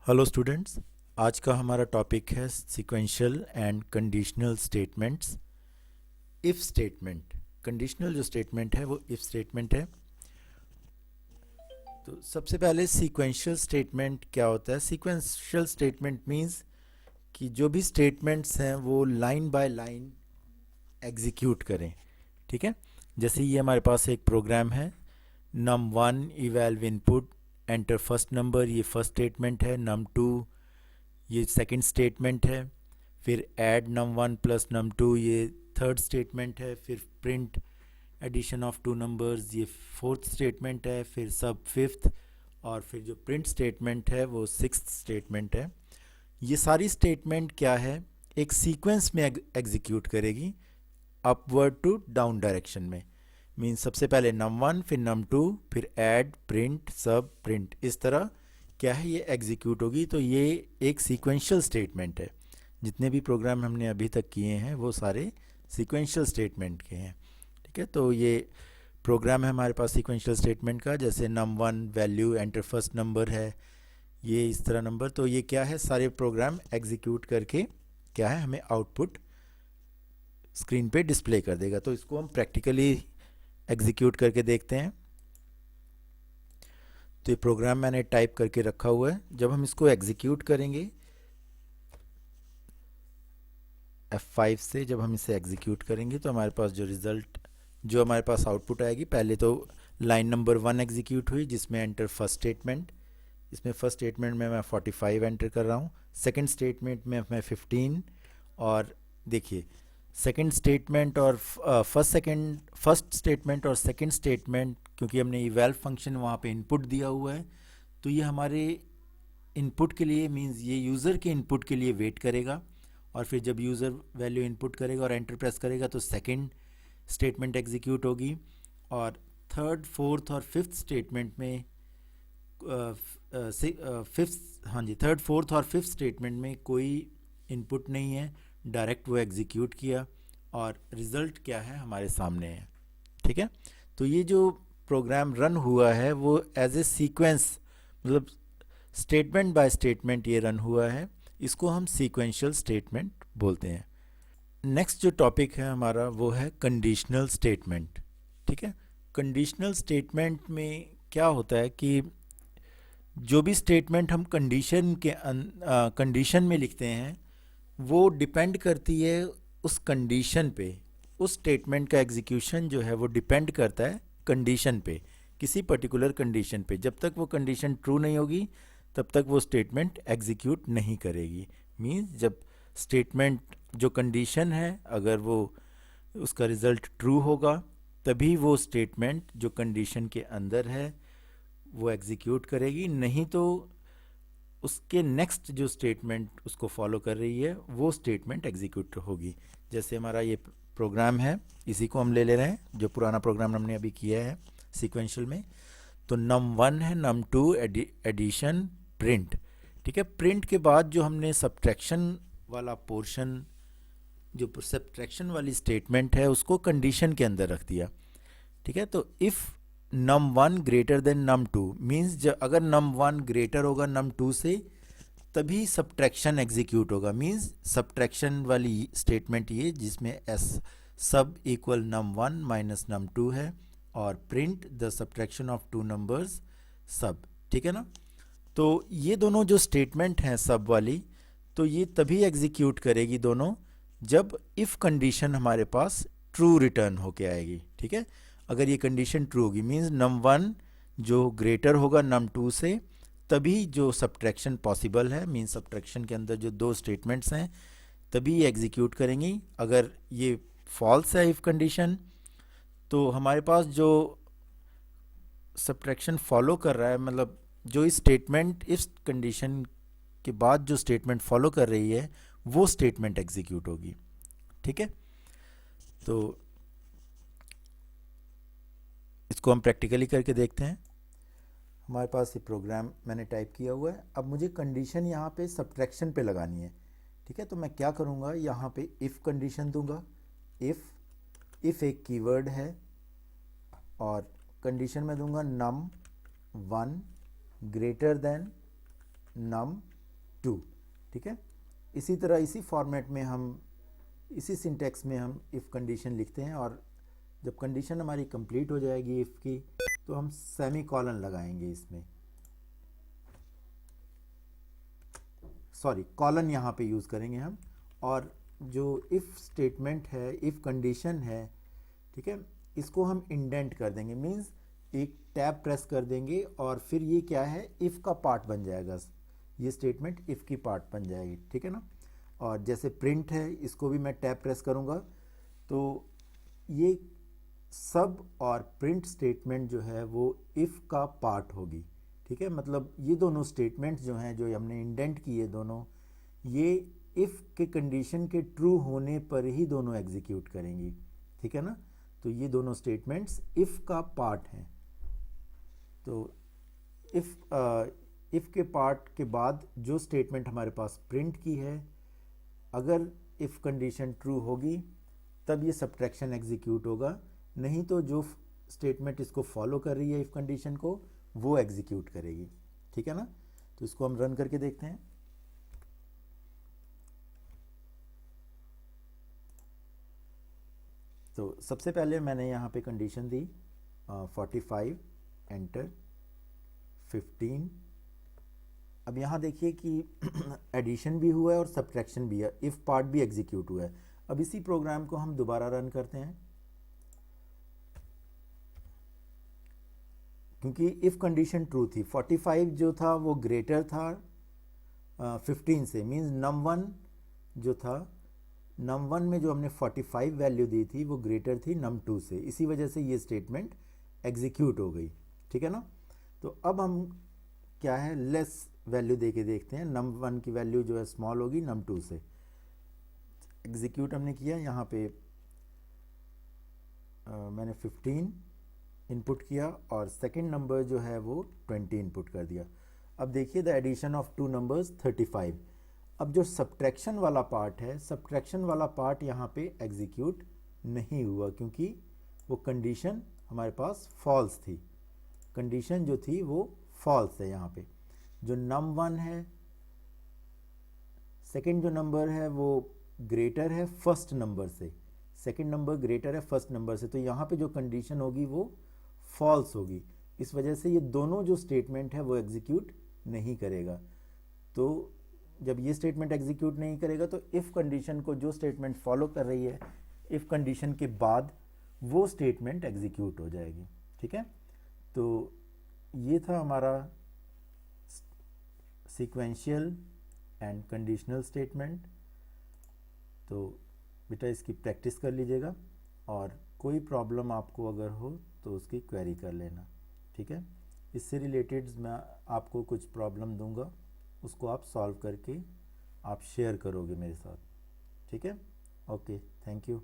Hello students. आज का हमारा टॉपिक है sequential and conditional statements. If statement, conditional जो स्टेटमेंट है वो इफ़ स्टेटमेंट है। तो सबसे पहले सीक्वेंशियल स्टेटमेंट क्या होता है? सीक्वेंशियल स्टेटमेंट मींस कि जो भी स्टेटमेंट्स हैं वो लाइन बाय लाइन एग्जीक्यूट करें। ठीक है, जैसे ये हमारे पास एक प्रोग्राम है, num1 eval input enter first number, ये फर्स्ट स्टेटमेंट है। num2 ये सेकंड स्टेटमेंट है। फिर ऐड num1 प्लस num2 ये थर्ड स्टेटमेंट है। फिर print addition of two numbers ये फोर्थ स्टेटमेंट है। फिर सब फिफ्थ, और फिर जो प्रिंट स्टेटमेंट है वो सिक्स्थ स्टेटमेंट है। ये सारी स्टेटमेंट क्या है, एक सीक्वेंस में एग्जीक्यूट करेगी, अपवर्ड टू डाउन डायरेक्शन में। मीन्स सबसे पहले num1 फिर num2 फिर ऐड प्रिंट सब प्रिंट, इस तरह क्या है ये एग्जीक्यूट होगी। तो ये एक सीक्वेंशियल स्टेटमेंट है। जितने भी प्रोग्राम हमने अभी तक किए हैं वो सारे सीक्वेंशियल स्टेटमेंट के हैं। ठीक है, तो ये प्रोग्राम है हमारे पास सीक्वेंशियल स्टेटमेंट का। जैसे num1 value enter first number है, ये इस तरह नंबर। तो ये क्या है, सारे प्रोग्राम एग्जीक्यूट करके क्या है हमें आउटपुट स्क्रीन पे डिस्प्ले कर देगा। तो इसको हम प्रैक्टिकली एग्जीक्यूट करके देखते हैं। तो ये प्रोग्राम मैंने टाइप करके रखा हुआ है। जब हम इसको एग्जीक्यूट करेंगे F5 से, जब हम इसे एग्जीक्यूट करेंगे तो हमारे पास जो रिज़ल्ट, जो हमारे पास आउटपुट आएगी, पहले तो लाइन नंबर 1 एग्जीक्यूट हुई जिसमें एंटर फर्स्ट स्टेटमेंट। इसमें फर्स्ट स्टेटमेंट में मैं 45 एंटर कर रहा हूँ। सेकंड स्टेटमेंट में मैं 15। और देखिए सेकंड स्टेटमेंट और फर्स्ट स्टेटमेंट और सेकंड स्टेटमेंट, क्योंकि हमने इवैल फंक्शन वहाँ पे इनपुट दिया हुआ है, तो ये हमारे इनपुट के लिए मींस ये यूज़र के इनपुट के लिए वेट करेगा। और फिर जब यूज़र वैल्यू इनपुट करेगा और एंटर प्रेस करेगा तो सेकंड स्टेटमेंट एग्जीक्यूट होगी। और थर्ड फोर्थ और फिफ्थ स्टेटमेंट में फिफ्थ, हाँ जी, थर्ड फोर्थ और फिफ्थ स्टेटमेंट में कोई इनपुट नहीं है, डायरेक्ट वो एग्जीक्यूट किया और रिज़ल्ट क्या है हमारे सामने है। ठीक है, तो ये जो प्रोग्राम रन हुआ है वो एज ए सीक्वेंस, मतलब स्टेटमेंट बाय स्टेटमेंट ये रन हुआ है, इसको हम सीक्वेंशियल स्टेटमेंट बोलते हैं। नेक्स्ट जो टॉपिक है हमारा वो है कंडीशनल स्टेटमेंट। ठीक है, कंडीशनल स्टेटमेंट में क्या होता है कि जो भी स्टेटमेंट हम कंडीशन में लिखते हैं वो डिपेंड करती है उस कंडीशन पे। उस स्टेटमेंट का एग्जीक्यूशन जो है वो डिपेंड करता है कंडीशन पे, किसी पर्टिकुलर कंडीशन पे। जब तक वो कंडीशन ट्रू नहीं होगी तब तक वो स्टेटमेंट एग्जीक्यूट नहीं करेगी। मीन्स जब स्टेटमेंट जो कंडीशन है अगर वो उसका रिज़ल्ट ट्रू होगा तभी वो स्टेटमेंट जो कंडीशन के अंदर है वो एग्जीक्यूट करेगी, नहीं तो उसके नेक्स्ट जो स्टेटमेंट उसको फॉलो कर रही है वो स्टेटमेंट एग्जीक्यूट होगी। जैसे हमारा ये प्रोग्राम है, इसी को हम ले ले रहे हैं जो पुराना प्रोग्राम हमने अभी किया है सीक्वेंशियल में। तो num1 है, num2 एडिशन प्रिंट। ठीक है, प्रिंट के बाद जो हमने सब्ट्रैक्शन वाला पोर्शन, जो सब्ट्रैक्शन वाली स्टेटमेंट है उसको कंडीशन के अंदर रख दिया। ठीक है, तो if num1 greater than num2 means अगर num1 ग्रेटर होगा num2 से तभी सब्ट्रैक्शन एग्जीक्यूट होगा। मीन्स सब्ट्रैक्शन वाली स्टेटमेंट ये जिसमें s सब इक्वल num1 माइनस num2 है और print the subtraction of two numbers सब। ठीक है ना, तो ये दोनों जो स्टेटमेंट हैं सब वाली, तो ये तभी एग्जीक्यूट करेगी दोनों जब इफ़ कंडीशन हमारे पास ट्रू रिटर्न होके आएगी। ठीक है, अगर ये कंडीशन ट्रू होगी मीन्स num1 जो ग्रेटर होगा num2 से तभी जो सब्ट्रैक्शन पॉसिबल है। मीन्स सब्ट्रैक्शन के अंदर जो दो स्टेटमेंट्स हैं तभी ये एग्जीक्यूट करेंगी। अगर ये फॉल्स है इफ़ कंडीशन, तो हमारे पास जो सब्ट्रैक्शन फॉलो कर रहा है, मतलब जो इस स्टेटमेंट इस कंडीशन के बाद जो स्टेटमेंट फॉलो कर रही है वो स्टेटमेंट एग्जीक्यूट होगी। ठीक है, तो इसको हम प्रैक्टिकली करके देखते हैं। हमारे पास ये प्रोग्राम मैंने टाइप किया हुआ है। अब मुझे कंडीशन यहाँ पे सब्ट्रैक्शन पे लगानी है। ठीक है, तो मैं क्या करूँगा, यहाँ पे इफ़ कंडीशन दूंगा। इफ़ एक कीवर्ड है और कंडीशन में दूंगा num1 ग्रेटर देन num2। 2, ठीक है। इसी तरह इसी फॉर्मेट में हम इसी सिंटेक्स में हम इफ़ कंडीशन लिखते हैं, और जब कंडीशन हमारी कंप्लीट हो जाएगी इफ़ की, तो हम सेमी कॉलन लगाएंगे इसमें, सॉरी कॉलन यहाँ पे यूज़ करेंगे हम। और जो इफ़ स्टेटमेंट है, इफ़ कंडीशन है, ठीक है, इसको हम इंडेंट कर देंगे, मीन्स एक टैब प्रेस कर देंगे और फिर ये क्या है, इफ़ का पार्ट बन जाएगा, ये स्टेटमेंट इफ़ की पार्ट बन जाएगी, ठीक है ना। और जैसे प्रिंट है, इसको भी मैं टैब प्रेस करूँगा तो ये सब और प्रिंट स्टेटमेंट जो है वो इफ़ का पार्ट होगी, ठीक है। मतलब ये दोनों स्टेटमेंट जो हैं, जो हमने इंडेंट किए दोनों, ये इफ़ के कंडीशन के ट्रू होने पर ही दोनों एग्जीक्यूट करेंगी, ठीक है ना। तो ये दोनों स्टेटमेंट्स इफ़ का पार्ट हैं। तो इफ़ के पार्ट के बाद जो स्टेटमेंट हमारे पास प्रिंट की है, अगर इफ़ कंडीशन ट्रू होगी तब ये सब्ट्रैक्शन एग्जीक्यूट होगा, नहीं तो जो स्टेटमेंट इसको फॉलो कर रही है इफ़ कंडीशन को, वो एग्जीक्यूट करेगी, ठीक है ना। तो इसको हम रन करके देखते हैं। तो सबसे पहले मैंने यहाँ पे कंडीशन दी 45 एंटर 15। अब यहाँ देखिए कि एडिशन भी हुआ है और सब्ट्रैक्शन भी है, इफ़ पार्ट भी एग्जीक्यूट हुआ है। अब इसी प्रोग्राम को हम दोबारा रन करते हैं, क्योंकि इफ़ कंडीशन ट्रू थी, 45 जो था वो ग्रेटर था 15 से, मींस num1 जो था, num1 में जो हमने 45 वैल्यू दी थी वो ग्रेटर थी num2 से, इसी वजह से ये स्टेटमेंट एग्जीक्यूट हो गई, ठीक है ना। तो अब हम क्या है, लेस वैल्यू दे के देखते हैं, num1 की वैल्यू जो है स्मॉल होगी num2 से। एग्जीक्यूट हमने किया, यहाँ पे मैंने 15 इनपुट किया और सेकंड नंबर जो है वो 20 इनपुट कर दिया। अब देखिए the addition of two numbers 35। अब जो सब्ट्रैक्शन वाला पार्ट है, सब्ट्रैक्शन वाला पार्ट यहाँ पे एग्जीक्यूट नहीं हुआ, क्योंकि वो कंडीशन हमारे पास फॉल्स थी, कंडीशन जो थी वो फॉल्स है। यहाँ पे जो num1 है, सेकंड जो नंबर है वो ग्रेटर है फर्स्ट नंबर से, सेकंड नंबर ग्रेटर है फर्स्ट नंबर से, तो यहाँ पे जो कंडीशन होगी वो फॉल्स होगी। इस वजह से ये दोनों जो स्टेटमेंट है वो एग्जीक्यूट नहीं करेगा। तो जब ये स्टेटमेंट एग्जीक्यूट नहीं करेगा तो इफ़ कंडीशन को जो स्टेटमेंट फॉलो कर रही है, इफ़ कंडीशन के बाद वो स्टेटमेंट एग्जीक्यूट हो जाएगी, ठीक है। तो ये था हमारा सीक्वेंशियल एंड कंडीशनल स्टेटमेंट। तो बेटा इसकी प्रैक्टिस कर लीजिएगा, और कोई प्रॉब्लम आपको अगर हो तो उसकी क्वेरी कर लेना, ठीक है। इससे रिलेटेड मैं आपको कुछ प्रॉब्लम दूंगा, उसको आप सॉल्व करके आप शेयर करोगे मेरे साथ, ठीक है। Okay, thank you.